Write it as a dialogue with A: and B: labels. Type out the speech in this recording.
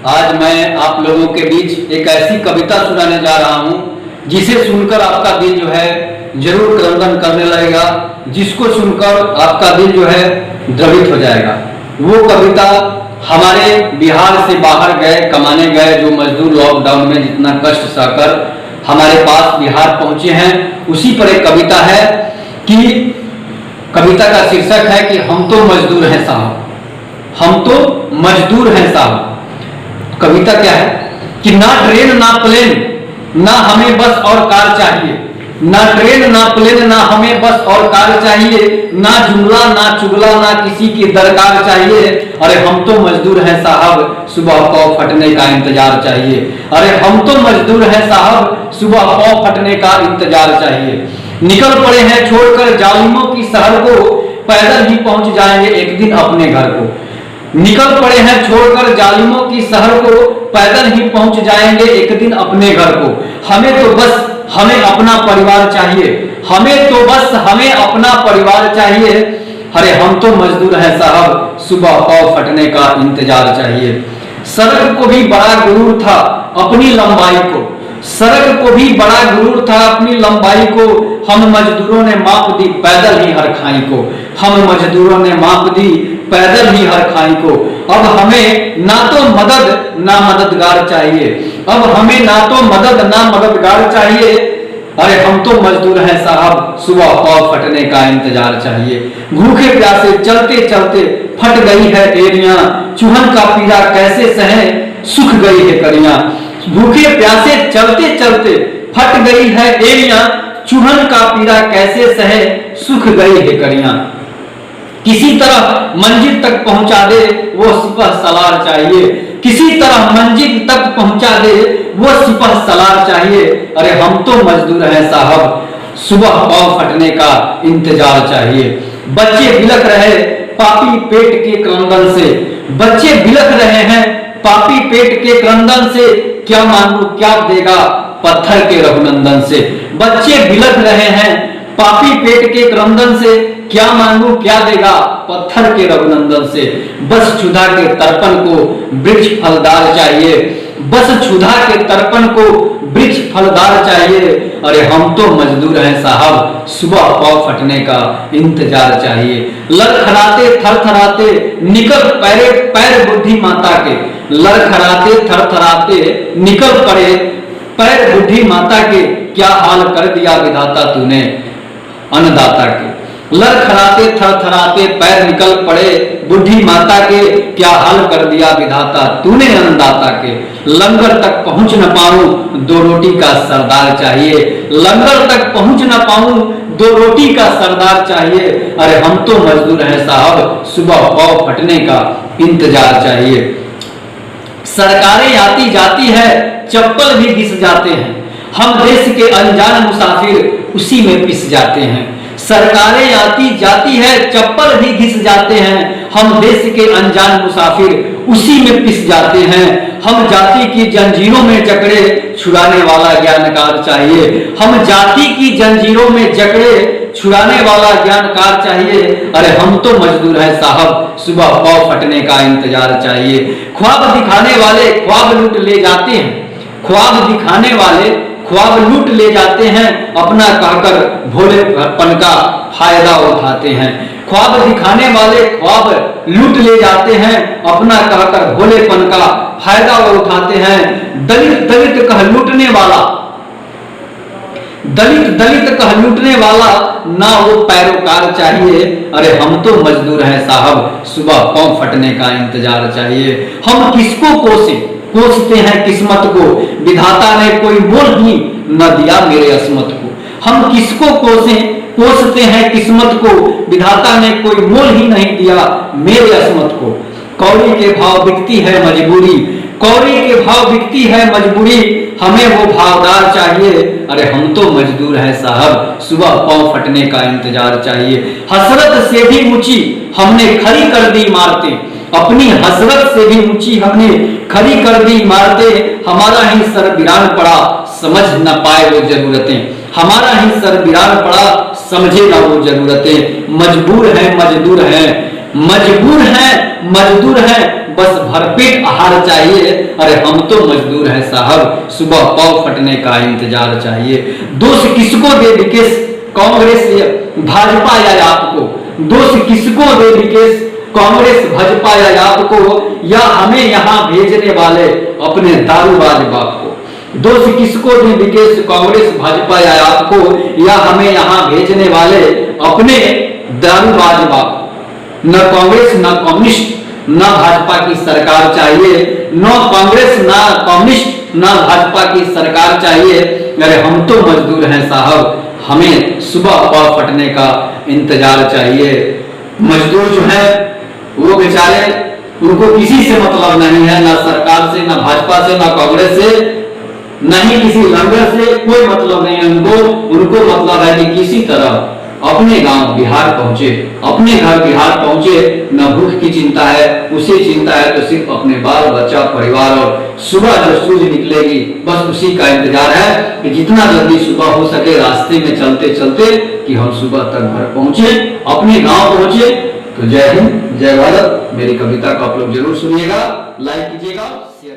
A: आज मैं आप लोगों के बीच एक ऐसी कविता सुनाने जा रहा हूं जिसे सुनकर आपका दिल जो है जरूर क्रंदन करने लगेगा, जिसको सुनकर आपका दिल जो है द्रवित हो जाएगा। वो कविता हमारे बिहार से बाहर गए कमाने गए जो मजदूर लॉकडाउन में जितना कष्ट सहकर हमारे पास बिहार पहुंचे हैं, उसी पर एक कविता है कि कविता का शीर्षक है कि हम तो मजदूर हैं साहब, हम तो मजदूर हैं साहब। कविता क्या है कि ना ट्रेन ना प्लेन ना हमें बस और कार चाहिए, ना ट्रेन ना प्लेन ना हमें बस और कार चाहिए, ना जुमला ना चुगला ना किसी की दरकार चाहिए। अरे हम तो मजदूर हैं साहब, सुबह पाँव फटने का इंतजार चाहिए। अरे हम तो मजदूर हैं साहब, सुबह पाँव फटने का इंतजार चाहिए। निकल पड़े हैं छोड़कर जालिमों की शहर को, पैदल ही पहुंच जाएंगे एक दिन अपने घर को। निकल पड़े हैं छोड़कर जालिमों की शहर को, पैदल ही पहुंच जाएंगे एक दिन अपने घर को। हमें तो बस हमें अपना परिवार चाहिए, हमें तो बस हमें अपना परिवार चाहिए। अरे हम तो मजदूर हैं साहब, सुबह पाँव फटने का इंतजार चाहिए। सड़क को भी बड़ा गुरूर था अपनी लंबाई को, सड़क को भी बड़ा गुरूर था अपनी लंबाई को, हम मजदूरों ने माप दी पैदल ही हर खाई को, हम मजदूरों ने माप दी पैदल ही हर खाई को। अब हमें ना तो मदद ना मददगार चाहिए, अब हमें ना तो मदद ना मददगार चाहिए। अरे हम तो मजदूर हैं साहब, सुबह पाँव फटने का इंतजार चाहिए। भूखे प्यासे चलते चलते फट गई है एड़ियां, चूहन का पीड़ा कैसे सहे सूख गई है कड़ियां। भूखे प्यासे चलते चलते फट गई है एड़ियां, चूहन का पीड़ा कैसे सहे सूख गई है कड़ियां। किसी तरह मंजिल तक पहुंचा दे वो सिपह सलार चाहिए, किसी तरह मंजिल तक पहुंचा दे वो सिपह सलार चाहिए। अरे हम तो मजदूर हैं साहब, सुबह पाँव फटने का इंतजार चाहिए। बच्चे बिलख रहे पापी पेट के क्रंदन से, बच्चे बिलख रहे हैं पापी पेट के क्रंदन से, क्या मांगू क्या देगा पत्थर के रघुनंदन से। बच्चे बिलख रहे हैं पापी पेट के क्रंदन से, क्या मांगू क्या देगा पत्थर के रघुनंदन से। बस क्षुधा के तर्पण को वृक्ष फलदार चाहिए, बस क्षुधा के तर्पण को वृक्ष फलदार चाहिए। अरे हम तो मजदूर हैं साहब, सुबह पाँव फटने का इंतजार चाहिए। लड़खड़ाते थरथराते निकल पड़े पैर बुद्धि माता के, लड़खड़ाते थरथराते निकल पड़े पैर बुद्धि माता के, क्या हाल कर दिया विधाता तूने अन्नदाता के। लड़खड़ाते थरथराते पैर निकल पड़े बुढ़ी माता के, क्या हाल कर दिया विधाता तूने अन्नदाता के। लंगर तक पहुंच न पाऊं दो रोटी का सरदार चाहिए, लंगर तक पहुंच न पाऊं दो रोटी का सरदार चाहिए। अरे हम तो मजदूर हैं साहब, सुबह पाँव फटने का इंतजार चाहिए। सरकारें आती जाती है चप्पल भी घिस जाते हैं, हम देश के अनजान मुसाफिर उसी में पिस जाते हैं। सरकारें आती जाती है चप्पल भी घिस जाते हैं, हम देश के अनजान मुसाफिर उसी में पिस जाते हैं। हम जाति की जंजीरों में जकड़े छुड़ाने वाला ज्ञानकार चाहिए, हम जाति की जंजीरों में जकड़े छुड़ाने वाला ज्ञानकार चाहिए। अरे हम तो मजदूर हैं साहब, सुबह पाँव फटने का इंतजार चाहिए। ख्वाब दिखाने वाले ख्वाब लूट ले जाते हैं, ख्वाब दिखाने वाले ख्वाब लूट ले जाते हैं, अपना कहकर भोलेपन का फायदा उठाते हैं। ख्वाब दिखाने वाले ख्वाब लूट ले जाते हैं, अपना कहकर भोलेपन का फायदा उठाते हैं। दलित दलित कह लूटने वाला, दलित दलित कह लूटने वाला ना वो पैरोकार चाहिए। अरे हम तो मजदूर हैं साहब, सुबह पाँव फटने का इंतजार चाहिए। हम किसको कोसें, कोसते हैं किस्मत को, विधाता ने कोई मोल ही न दिया मेरे अस्मत को। हम किसको कोसें, कोसते हैं किस्मत को, विधाता ने कोई मोल ही नहीं दिया मेरे अस्मत को। कौड़ी के भाव बिकती है मजबूरी, कौड़ी के भाव बिकती है मजबूरी, हमें वो भावदार चाहिए। अरे हम तो मजदूर हैं साहब, सुबह पाँव फटने का इंतजार चाहिए। हसरत से भी ऊंची हमने खड़ी कर दी इमारतें, अपनी हसरत से भी ऊंची हमने खड़ी कर दी इमारतें। हमारा ही सर वीरान पड़ा समझ न पाए वो जरूरतें, हमारा ही सर वीरान पड़ा समझे ना वो जरूरतें। मजबूर हैं मजदूर हैं मजबूर हैं, मजदूर हैं, बस भरपेट आहार चाहिए। अरे हम तो मजदूर हैं साहब, सुबह पाव फटने का इंतजार चाहिए। दोष किसको दे विकेश, कांग्रेस भाजपा या आपको? दोष किसको दे विकेश, कांग्रेस भाजपा या आपको, या हमें यहाँ भेजने वाले अपने दारूबाज बाप को? दोष किसको दे विकेश, कांग्रेस भाजपा या आपको, या हमें यहाँ भेजने वाले अपने दारूबाज बाप? न कांग्रेस न कम्युनिस्ट न भाजपा की सरकार चाहिए, न कांग्रेस न कम्युनिस्ट न भाजपा की सरकार चाहिए। अरे हम तो मजदूर हैं साहब, हमें सुबह पाव फटने का इंतजार चाहिए। मजदूर जो है वो बेचारे, उनको किसी से मतलब नहीं है, ना सरकार से, ना भाजपा से, ना कांग्रेस से, नहीं किसी लंगर से, कोई मतलब नहीं है उनको मतलब है कि किसी तरह अपने गांव बिहार पहुंचे, अपने घर बिहार पहुंचे। न भूख की चिंता है, उसे चिंता है तो सिर्फ अपने बाल बच्चा परिवार, और सुबह जो सूरज निकलेगी बस उसी का इंतजार है कि जितना जल्दी सुबह हो सके रास्ते में चलते चलते कि हम सुबह तक घर पहुंचे, अपने गांव पहुंचे। तो जय हिंद, जय भारत। मेरी कविता को आप लोग जरूर सुनिएगा, लाइक कीजिएगा, शेयर